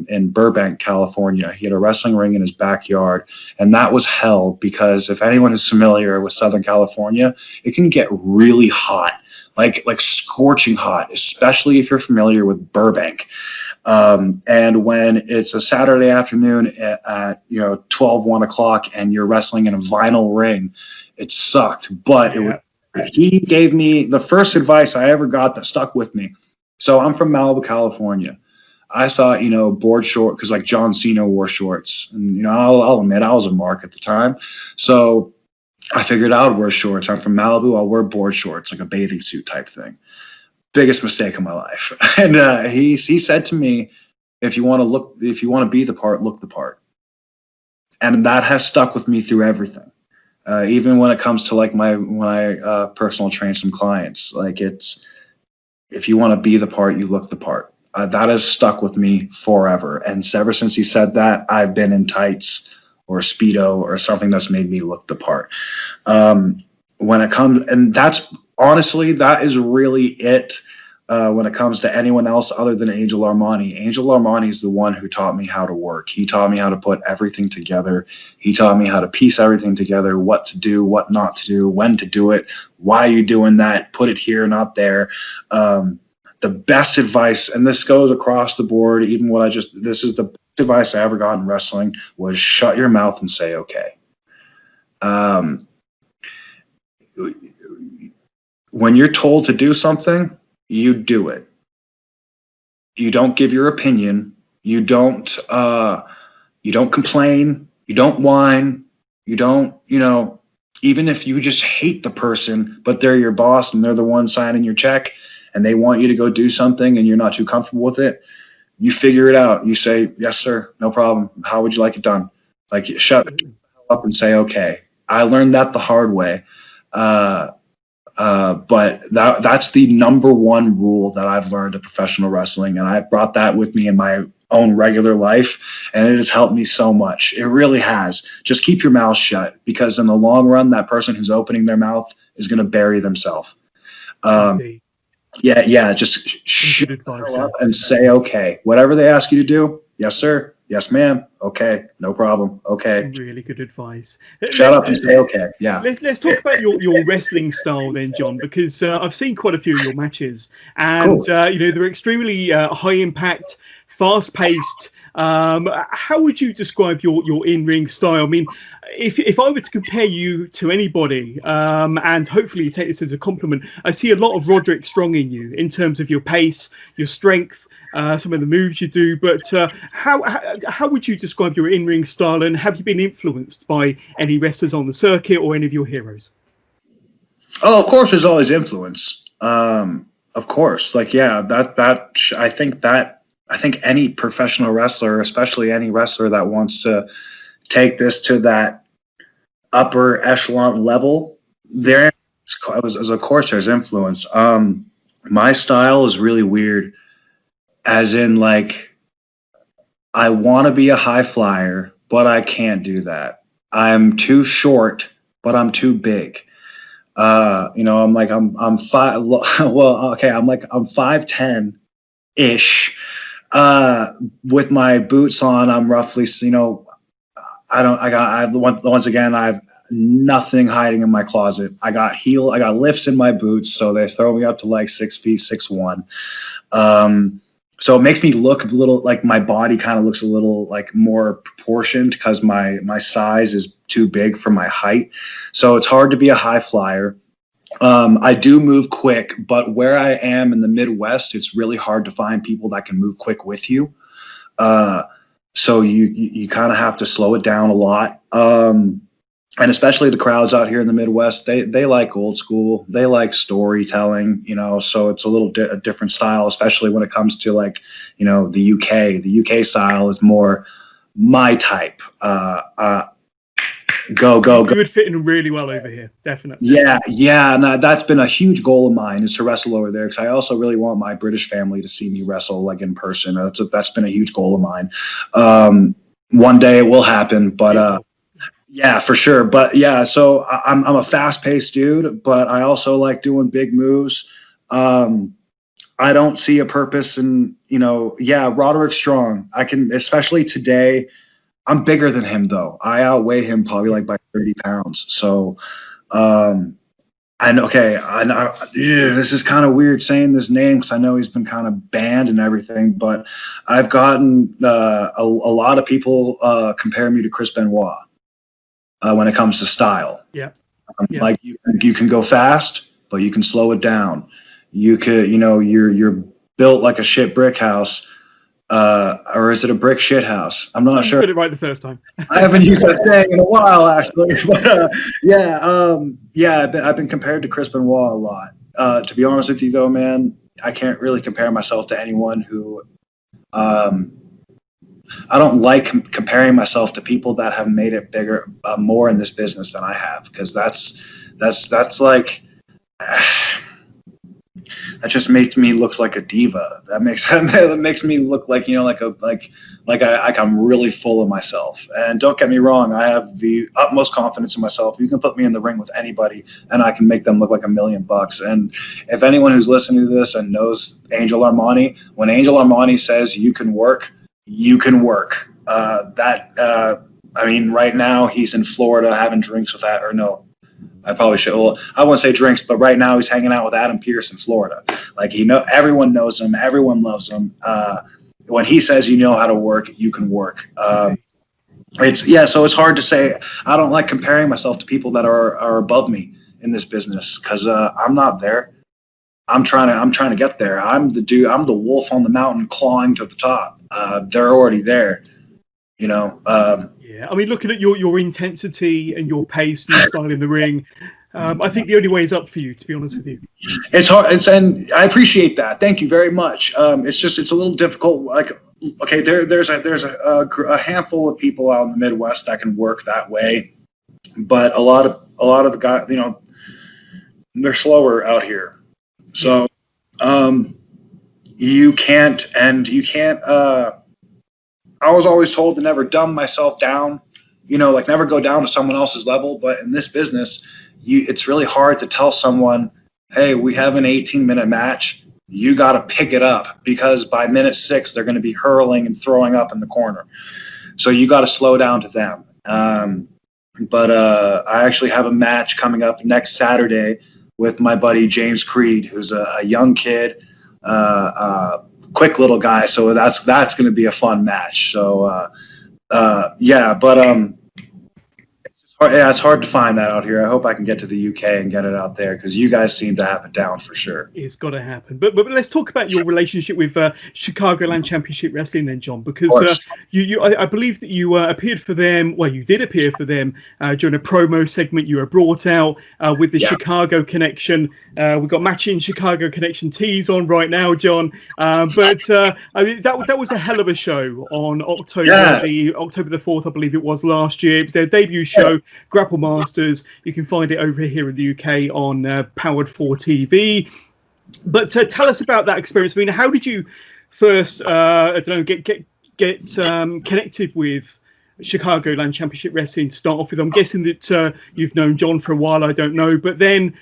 in Burbank, California. He had a wrestling ring in his backyard, and that was hell because if anyone is familiar with Southern California, it can get really hot. Like scorching hot, especially if you're familiar with Burbank. And when it's a Saturday afternoon at 12, 1 o'clock and you're wrestling in a vinyl ring, it sucked. But he gave me the first advice I ever got that stuck with me. So I'm from Malibu, California. I thought, board short, because like John Cena wore shorts. And, I'll admit I was a mark at the time. So I figured I would wear shorts. I'm from Malibu. I'll wear board shorts, like a bathing suit type thing. Biggest mistake of my life. And he said to me, if you want to be the part, look the part. And that has stuck with me through everything. Even when it comes to like when I personal train some clients, like it's, if you want to be the part, you look the part. That has stuck with me forever. And ever since he said that, I've been in tights or Speedo or something that's made me look the part. When it comes, and that's honestly, that is really it. When it comes to anyone else other than Angel Armani. Angel Armani is the one who taught me how to work. He taught me how to put everything together. He taught me how to piece everything together, what to do, what not to do, when to do it, why are you doing that, put it here, not there. The best advice, and this goes across the board, even this is the best advice I ever got in wrestling, was shut your mouth and say okay. When you're told to do something, you do it. You don't give your opinion. You don't complain. You don't whine. You don't, even if you just hate the person, but they're your boss and they're the one signing your check and they want you to go do something and you're not too comfortable with it, you figure it out. You say, yes, sir, no problem. How would you like it done? Like, shut up and say, okay. I learned that the hard way. But that's the number one rule that I've learned in professional wrestling. And I've brought that with me in my own regular life. And it has helped me so much. It really has. Just keep your mouth shut, because in the long run, that person who's opening their mouth is going to bury themselves. Just shut up and say, okay, whatever they ask you to do. Yes, sir. Yes, ma'am. Okay, no problem. Okay. Some really good advice. Shut up and say okay. Yeah. Let's talk about your wrestling style then, John, because I've seen quite a few of your matches, and cool. They're extremely high impact, fast paced. How would you describe your in-ring style? I mean, if I were to compare you to anybody, and hopefully you take this as a compliment, I see a lot of Roderick Strong in you in terms of your pace, your strength, some of the moves you do. But how would you describe your in-ring style, and have you been influenced by any wrestlers on the circuit or any of your heroes? Oh, of course, there's always influence. Of course. Like, yeah, I think any professional wrestler, especially any wrestler that wants to take this to that upper echelon level, there is, of course, there's influence. My style is really weird, as in, like, I want to be a high flyer, but I can't do that. I'm too short, but I'm too big. I'm five. Well, okay, I'm 5'10" ish. With my boots on, I'm roughly, once again, I have nothing hiding in my closet. I got lifts in my boots, so they throw me up to like 6 feet, 6'1". So it makes me look a little like my body kind of looks a little like more proportioned because my size is too big for my height. So it's hard to be a high flyer. I do move quick, but where I am in the Midwest, it's really hard to find people that can move quick with you. So you kind of have to slow it down a lot. And especially the crowds out here in the Midwest, they like old school. They like storytelling, so it's a little a different style, especially when it comes to like, the UK. The UK style is more my type. Go. You would fit in really well over here, definitely. Yeah. And that's been a huge goal of mine, is to wrestle over there, because I also really want my British family to see me wrestle like in person. That's been a huge goal of mine. One day it will happen, but yeah, for sure. But yeah, so I'm a fast-paced dude, but I also like doing big moves. I don't see a purpose in, Roderick Strong. I can, especially today. I'm bigger than him, though. I outweigh him probably like by 30 pounds. So, this is kind of weird saying this name because I know he's been kind of banned and everything, but I've gotten a lot of people compare me to Chris Benoit when it comes to style. Yeah. Like you can go fast, but you can slow it down. You could, you're built like a shit brick house. Or is it a brick shit house? I'm not sure. You got it right the first time. I haven't used that saying in a while, actually. But I've been compared to Chris Benoit a lot. To be honest with you, though, man, I can't really compare myself to anyone who. I don't like comparing myself to people that have made it bigger, more in this business than I have, because that's like. That just makes me look like a diva. That makes me look like, I'm really full of myself. And don't get me wrong, I have the utmost confidence in myself. You can put me in the ring with anybody, and I can make them look like $1 million. And if anyone who's listening to this and knows Angel Armani, when Angel Armani says you can work, you can work. Right now he's in Florida having drinks with that, or no. I probably should. Well, I wouldn't say drinks, but right now he's hanging out with Adam Pearce in Florida. Like, everyone knows him, everyone loves him. When he says you know how to work, you can work. So it's hard to say. I don't like comparing myself to people that are above me in this business, because I'm not there. I'm trying to get there. I'm the dude. I'm the wolf on the mountain clawing to the top. They're already there. Yeah, I mean, looking at your intensity and your pace, your style in the ring, I think the only way is up for you, to be honest with you. It's hard, and I appreciate that. Thank you very much. It's a little difficult. Like, okay, there's a handful of people out in the Midwest that can work that way, but a lot of the guys, they're slower out here. So, you can't. I was always told to never dumb myself down, never go down to someone else's level. But in this business, it's really hard to tell someone, hey, we have an 18-minute match. You got to pick it up, because by minute 6, they're going to be hurling and throwing up in the corner. So you got to slow down to them. But I actually have a match coming up next Saturday with my buddy James Creed, who's a young kid, quick little guy. So that's going to be a fun match. So but it's just Yeah, it's hard to find that out here. I hope I can get to the UK and get it out there, because you guys seem to have it down for sure. It's got to happen. But let's talk about your relationship with Chicagoland Championship Wrestling then, John, because I believe that you appeared for them. Well, you did appear for them during a promo segment. You were brought out with the Chicago Connection. We've got matching Chicago Connection tees on right now, John. But I mean, that was a hell of a show on October the 4th, I believe it was, last year. It was their debut show, Grapple Masters. You can find it over here in the UK on Powered 4 TV. But tell us about that experience. I mean, how did you first, get connected with Chicagoland Championship Wrestling to start off with? I'm guessing that you've known John for a while. I don't know, but then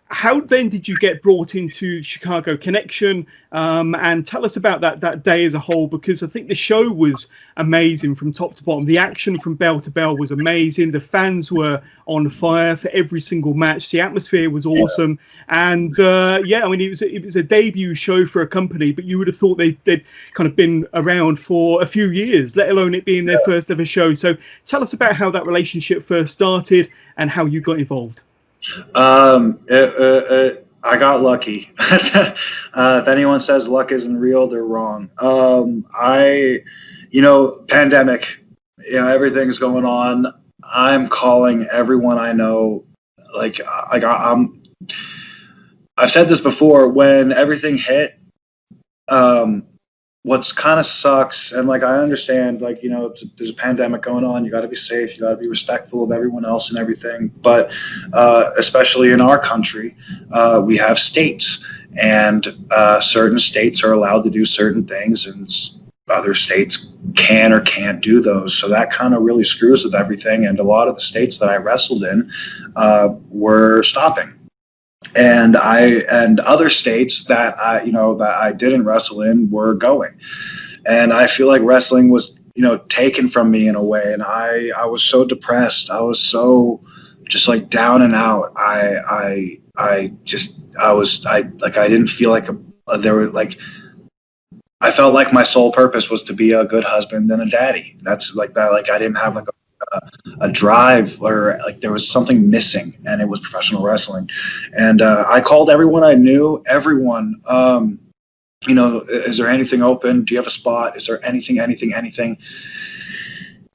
how then did you get brought into Chicago Connection? And tell us about that day as a whole, because I think the show was amazing from top to bottom. The action from bell to bell was amazing. The fans were on fire for every single match. The atmosphere was awesome. And I mean, it was a debut show for a company, but you would have thought they'd kind of been around for a few years, let alone it being their first ever show. So tell us about how that relationship first started and how you got involved. I got lucky. If anyone says luck isn't real, they're wrong. Pandemic, everything's going on. I'm calling everyone I know. I've said this before, when everything hit, what's kind of sucks, and I understand, there's a pandemic going on. You got to be safe. You got to be respectful of everyone else and everything. But especially in our country, we have states, and certain states are allowed to do certain things, and other states can or can't do those. So that kind of really screws with everything. And a lot of the states that I wrestled in were stopping. And other states that I didn't wrestle in were going, and I feel like wrestling was taken from me in a way, and I was so depressed. I was so just down and out. I didn't feel like I felt like my sole purpose was to be a good husband and a daddy. That's I didn't have a drive, or there was something missing, and it was professional wrestling. And I called everyone I knew, everyone, is there anything open? Do you have a spot? Is there anything?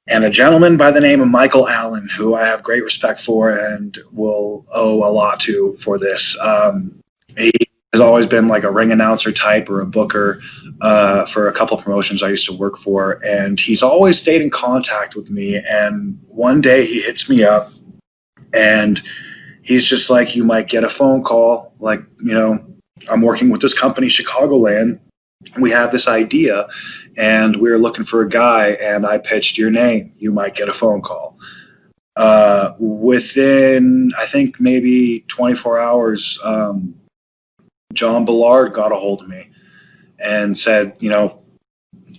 And a gentleman by the name of Michael Allen, who I have great respect for and will owe a lot to for this. He has always been like a ring announcer type or a booker for a couple of promotions I used to work for. And he's always stayed in contact with me. And one day he hits me up and he's just like, you might get a phone call. I'm working with this company, Chicagoland. We have this idea and we're looking for a guy, and I pitched your name. You might get a phone call. Within, I think, maybe 24 hours, John Ballard got a hold of me and said,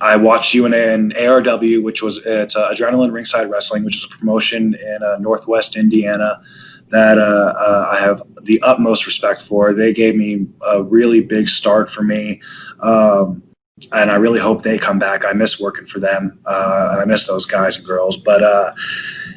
I watched you in ARW, it's Adrenaline Ringside Wrestling, which is a promotion in Northwest Indiana that I have the utmost respect for. They gave me a really big start for me, and I really hope they come back. I miss working for them, and I miss those guys and girls. But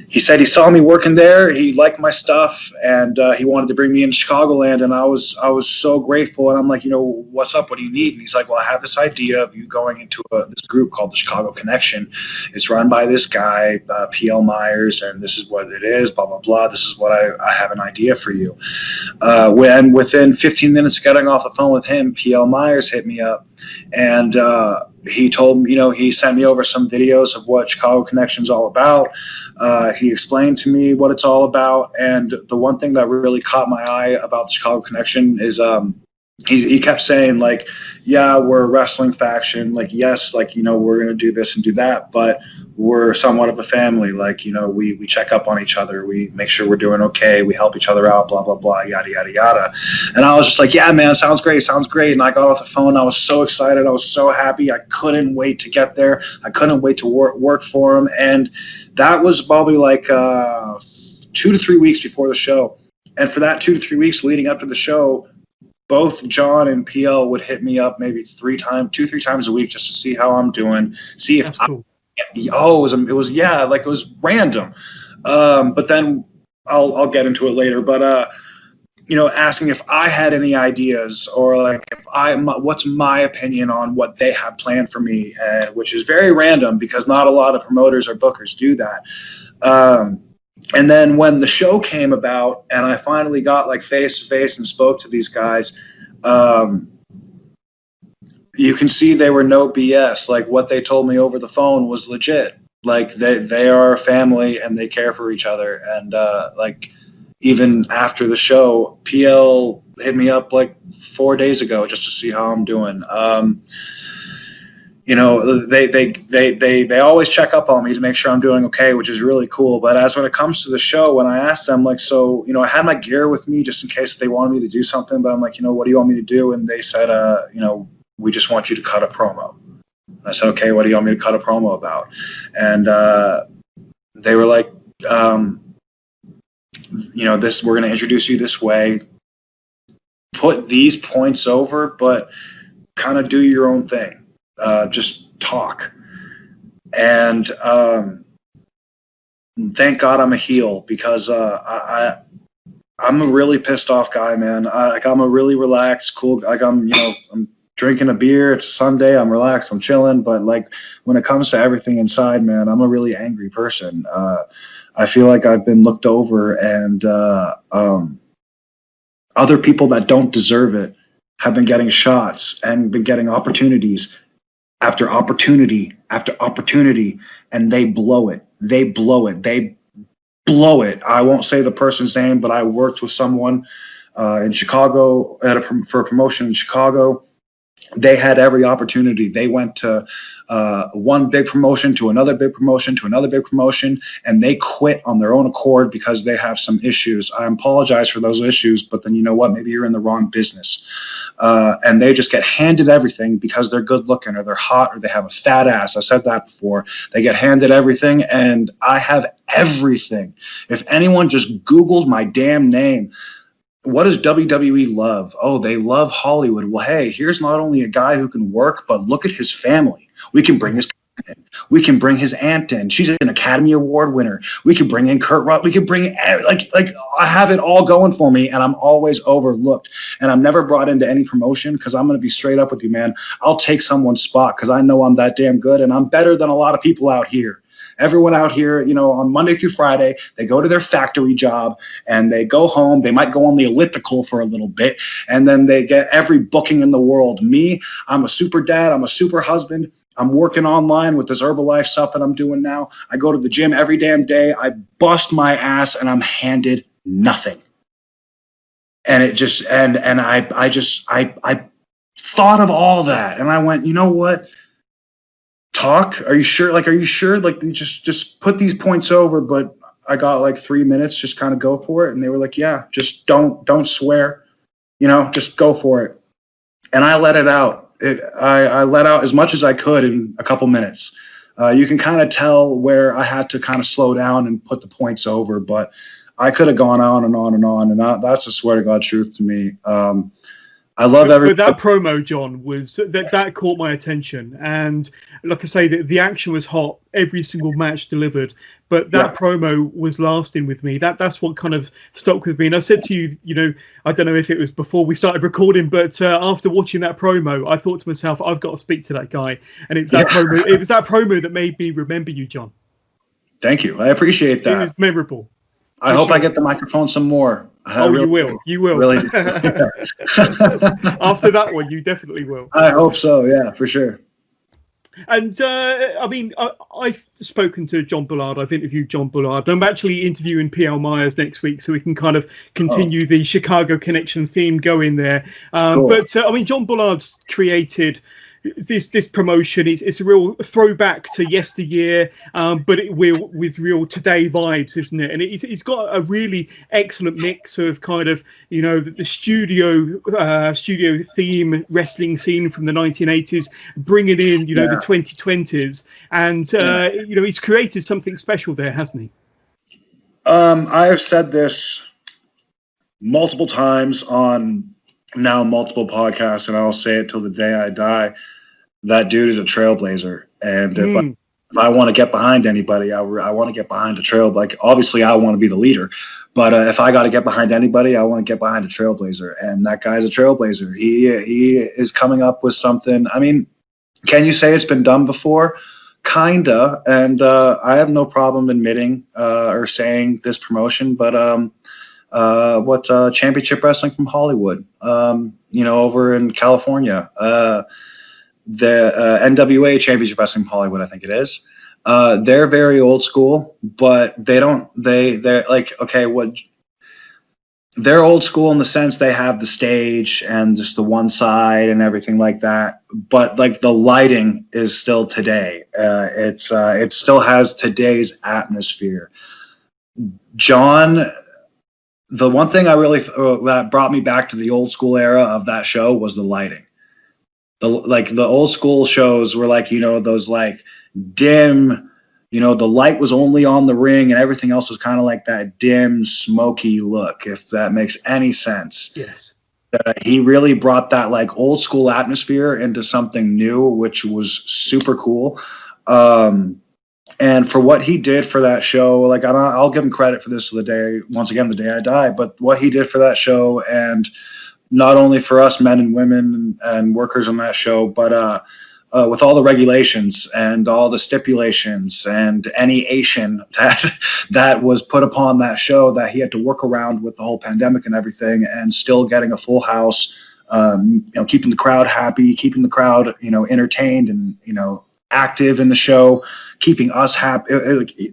he said he saw me working there, he liked my stuff, and he wanted to bring me into Chicagoland, and I was so grateful. And I'm like, what's up? What do you need? And he's like, well, I have this idea of you going into this group called the Chicago Connection. It's run by this guy, P.L. Myers, and this is what it is, blah, blah, blah. This is what I have an idea for you. When within 15 minutes of getting off the phone with him, P.L. Myers hit me up, and he told me, he sent me over some videos of what Chicago Connection's all about. He explained to me what it's all about. And the one thing that really caught my eye about the Chicago Connection is he kept saying, yeah, we're a wrestling faction. Yes, we're going to do this and do that, but we're somewhat of a family. We check up on each other. We make sure we're doing okay. We help each other out, blah, blah, blah, yada, yada, yada. And I was just like, yeah, man, sounds great. And I got off the phone. I was so excited. I was so happy. I couldn't wait to get there. I couldn't wait to work for him. And that was probably 2 to 3 weeks before the show. And for that 2 to 3 weeks leading up to the show, both John and PL would hit me up maybe 3 times a week just to see how I'm doing, see if That's cool. it was random. But then I'll get into it later. But asking if I had any ideas, or like what's my opinion on what they have planned for me, which is very random because not a lot of promoters or bookers do that. And then when the show came about and I finally got like face to face and spoke to these guys, you can see they were no BS. Like what they told me over the phone was legit. Like they are a family and they care for each other. And like even after the show, PL hit me up like 4 days ago just to see how I'm doing. They always check up on me to make sure I'm doing okay, which is really cool. But as when it comes to the show, when I asked them, like, so, I had my gear with me just in case they wanted me to do something, but I'm like, what do you want me to do? And they said, we just want you to cut a promo. And I said, okay, what do you want me to cut a promo about? And they were like, we're going to introduce you this way, put these points over, but kind of do your own thing. Just talk. And thank God I'm a heel, because I'm a really pissed off guy, man. I'm a really relaxed, cool. Like I'm drinking a beer. It's Sunday. I'm relaxed. I'm chilling. But like when it comes to everything inside, man, I'm a really angry person. I feel like I've been looked over, and other people that don't deserve it have been getting shots and been getting opportunities after opportunity after opportunity, and they blow it. They blow it. They blow it. I won't say the person's name, but I worked with someone in Chicago for a promotion in Chicago. They had every opportunity. They went to one big promotion to another big promotion to another big promotion, and they quit on their own accord because they have some issues. I apologize for those issues, but then you know what? Maybe you're in the wrong business. And they just get handed everything because they're good looking, or they're hot, or they have a fat ass. I said that before. They get handed everything, and I have everything. If anyone just Googled my damn name, what does WWE love? Oh, they love Hollywood. Well, hey, here's not only a guy who can work, but look at his family. We can bring his cousin in. We can bring his aunt in. She's an Academy Award winner. We can bring in Kurt Russell. We can bring like I have it all going for me, and I'm always overlooked. And I'm never brought into any promotion because I'm going to be straight up with you, man. I'll take someone's spot because I know I'm that damn good, and I'm better than a lot of people out here. Everyone out here, on Monday through Friday, they go to their factory job and they go home. They might go on the elliptical for a little bit, and then they get every booking in the world. Me, I'm a super dad. I'm a super husband. I'm working online with this Herbalife stuff that I'm doing now. I go to the gym every damn day. I bust my ass, and I'm handed nothing. And it just, and I thought of all that, and I went, you know what? Talk. Are you sure? Like, just put these points over. But I got like 3 minutes. Just kind of go for it. And they were like, yeah, just don't swear. Just go for it. And I let it out. I let out as much as I could in a couple minutes. You can kind of tell where I had to kind of slow down and put the points over. But I could have gone on and on and on. And that's a swear to God truth to me. I love everything. But that promo, John, was that caught my attention, and like I say, the action was hot. Every single match delivered, but that promo was lasting with me. That's what kind of stuck with me. And I said to you, I don't know if it was before we started recording, but after watching that promo, I thought to myself, I've got to speak to that guy, and it was that promo. It was that promo that made me remember you, John. Thank you. I appreciate that. It was memorable. I hope I get the microphone some more. You will. You will. Really. After that one, you definitely will. I hope so. Yeah, for sure. And I've spoken to John Bullard. I've interviewed John Bullard. I'm actually interviewing PL Myers next week, so we can kind of continue the Chicago connection theme going there. Cool. But John Bullard's created this promotion. It's a real throwback to yesteryear, but with real today vibes, isn't it? And it's got a really excellent mix of kind of the studio theme wrestling scene from the 1980s, bringing in the 2020s, and he's created something special there, hasn't he? I have said this multiple times on now multiple podcasts, and I'll say it till the day I die. That dude is a trailblazer, and if I want to get behind anybody, I want to get behind a trail. Like, obviously, I want to be the leader, but if I got to get behind anybody, I want to get behind a trailblazer, and that guy's a trailblazer. He is coming up with something. I mean, can you say it's been done before? Kinda, and I have no problem admitting or saying this promotion, but Championship Wrestling from Hollywood, over in California. The NWA Championship Wrestling from Hollywood, I think it is. They're very old school, but they're like, okay, they're old school in the sense they have the stage and just the one side and everything like that. But like the lighting is still today. It still has today's atmosphere. John, the one thing I really that brought me back to the old school era of that show was the lighting. The old school shows were like, those like dim, the light was only on the ring and everything else was kind of like that dim, smoky look, if that makes any sense. Yes. He really brought that like old school atmosphere into something new, which was super cool. And for what he did for that show, like I'll give him credit for this the day I die, but what he did for that show, and not only for us men and women and workers on that show, but with all the regulations and all the stipulations and any Asian that was put upon that show that he had to work around with the whole pandemic and everything, and still getting a full house, keeping the crowd happy, keeping the crowd, entertained and, active in the show, keeping us happy.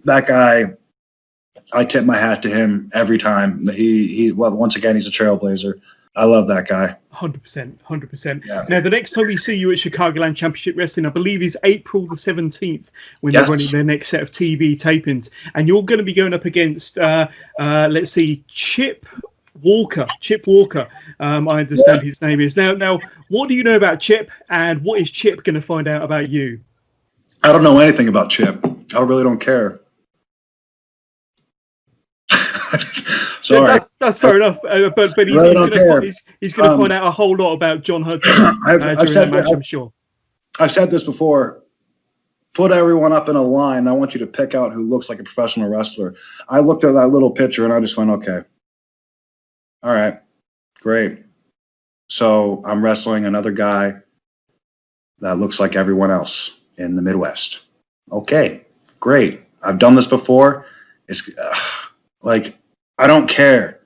That guy, I tip my hat to him every time. Once again, he's a trailblazer. I love that guy. 100%. Yeah. Now, the next time we see you at Chicagoland Championship Wrestling, I believe, is April the 17th, when they're running their next set of TV tapings. And you're going to be going up against, let's see, Chip Walker. I understand his name is. Now, what do you know about Chip, and what is Chip going to find out about you? I don't know anything about Chip. I really don't care. Sorry. That's fair enough. But he's going to find out a whole lot about John Hudson during that match, I'm sure. I've said this before. Put everyone up in a line. I want you to pick out who looks like a professional wrestler. I looked at that little picture and I just went, okay. All right. Great. So I'm wrestling another guy that looks like everyone else in the Midwest. Okay. Great. I've done this before. It's like, I don't care.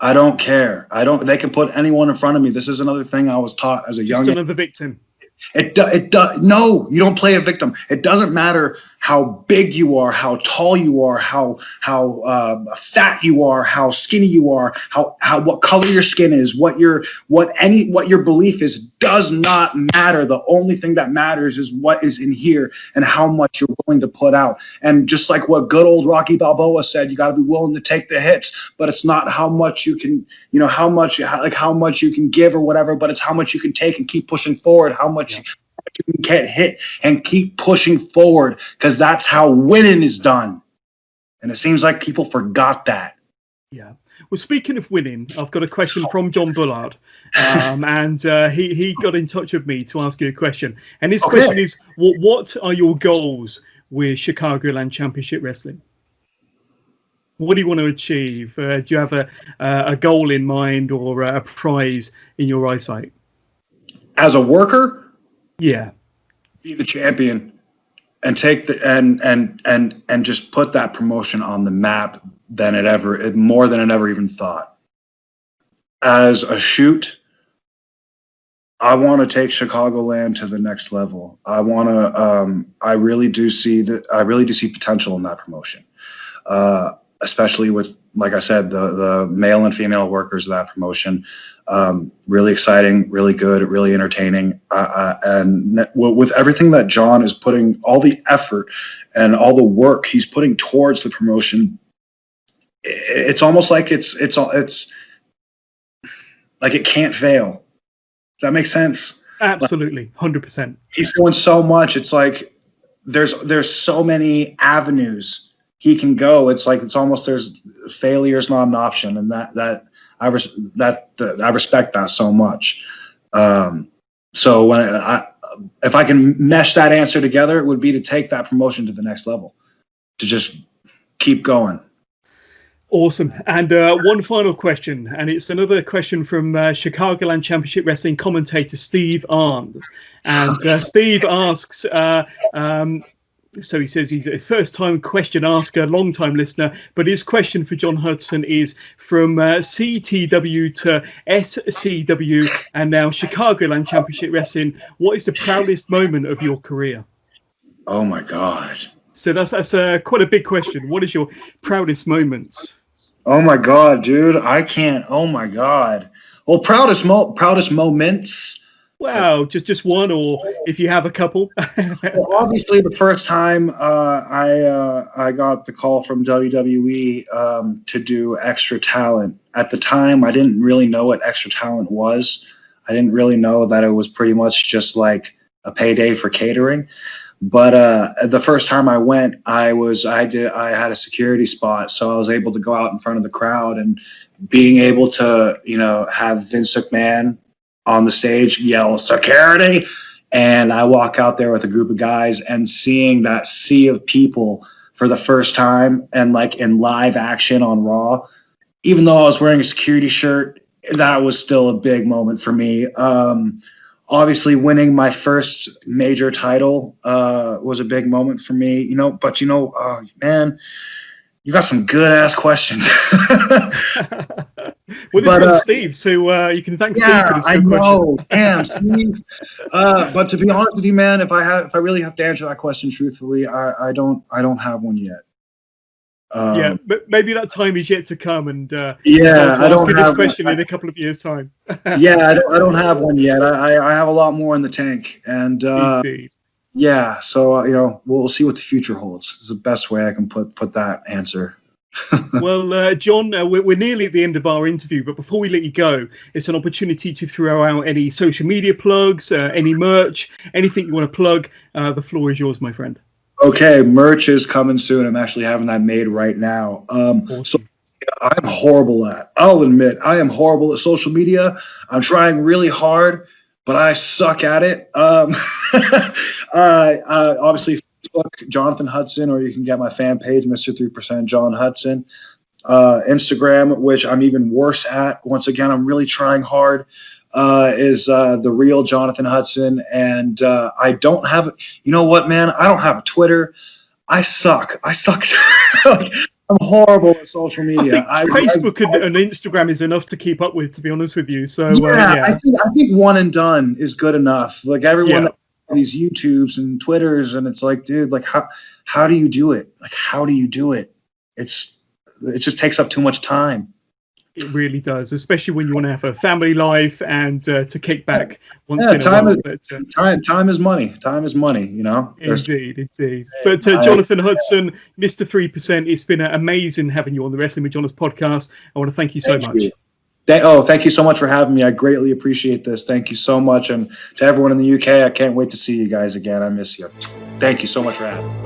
They can put anyone in front of me. This is another thing I was taught as a young. Just another victim. No, you don't play a victim. It doesn't matter how big you are, how tall you are, how fat you are, how skinny you are, how what color your skin is, what your belief is, does not matter. The only thing that matters is what is in here and how much you're willing to put out. And just like what good old Rocky Balboa said, you got to be willing to take the hits, but it's not how much you can, how much you can give or whatever, but it's how much you can take and keep pushing forward, how much you can get hit and keep pushing forward, because that's how winning is done. And it seems like people forgot that. Yeah. Well, speaking of winning, I've got a question from John Bullard, and he got in touch with me to ask you a question. And his question is, what are your goals with Chicagoland Championship Wrestling? What do you want to achieve? Do you have a goal in mind or a prize in your eyesight? As a worker? Yeah. Be the champion and take and just put that promotion on the map more than it ever even thought. As a shoot, I want to take Chicagoland to the next level. I really do see potential in that promotion. Especially with, like I said, the male and female workers of that promotion. Really exciting, really good, really entertaining. And with everything that John is putting, all the effort and all the work he's putting towards the promotion, it's almost like it's like it can't fail. Does that make sense? Absolutely, 100%. He's doing so much. It's like there's so many avenues he can go. It's like there's failure is not an option, and I respect that so much. So when if I can mesh that answer together, it would be to take that promotion to the next level, to just keep going. Awesome. And one final question, and it's another question from Chicagoland Championship Wrestling commentator Steve Arndt. And Steve asks, so he says he's a first-time question asker, long-time listener, but his question for John Hudson is from CTW to SCW and now Chicagoland Championship Wrestling. What is the proudest moment of your career? Oh my God. So that's quite a big question. What is your proudest moments? Oh my God, dude, I can't. Oh my God. Well, proudest moments. Wow, just one, or if you have a couple. Well, obviously, the first time I got the call from WWE to do Extra Talent. At the time, I didn't really know what Extra Talent was. I didn't really know that it was pretty much just like a payday for catering. But the first time I went, I had a security spot, so I was able to go out in front of the crowd, and being able to, have Vince McMahon on the stage yell "security," and I walk out there with a group of guys, and seeing that sea of people for the first time, and like in live action on Raw, even though I was wearing a security shirt, that was still a big moment for me. Obviously, winning my first major title was a big moment for me, But man, you got some good ass questions. Well, this one's Steve, so you can thank Steve for this good question. Damn, Steve. But to be honest with you, man, if I really have to answer that question truthfully, I don't have one yet. Yeah, but maybe that time is yet to come, and I don't have this question in a couple of years' time. Yeah, I don't have one yet. I have a lot more in the tank, and indeed. Yeah, so we'll see what the future holds. It's the best way I can put that answer. Well, John, we're nearly at the end of our interview, but before we let you go, it's an opportunity to throw out any social media plugs, any merch, anything you want to plug. The floor is yours, my friend. Okay, merch is coming soon. I'm actually having that made right now. Awesome. So I'm horrible at. I'll admit I am horrible at social media. I'm trying really hard, but I suck at it. Obviously, Facebook, Jonathan Hudson, or you can get my fan page, Mr.3 John Hudson. Instagram, which I'm even worse at. Once again, I'm really trying hard. Is the real Jonathan Hudson, and I don't have. You know what, man? I don't have a Twitter. I suck. I'm horrible at social media. Facebook and Instagram is enough to keep up with, to be honest with you. So I think one and done is good enough. Like everyone, these YouTubes and Twitters, and it's like, dude, like how do you do it? Like how do you do it? It just takes up too much time. It really does, especially when you want to have a family life and to kick back once in a while. Time is money. Time is money, Indeed. But Jonathan Hudson, Mr. 3%, it's been amazing having you on the Wrestling with Jonas podcast. I want to thank you so much. Thank you so much for having me. I greatly appreciate this. Thank you so much. And to everyone in the UK, I can't wait to see you guys again. I miss you. Thank you so much for having me.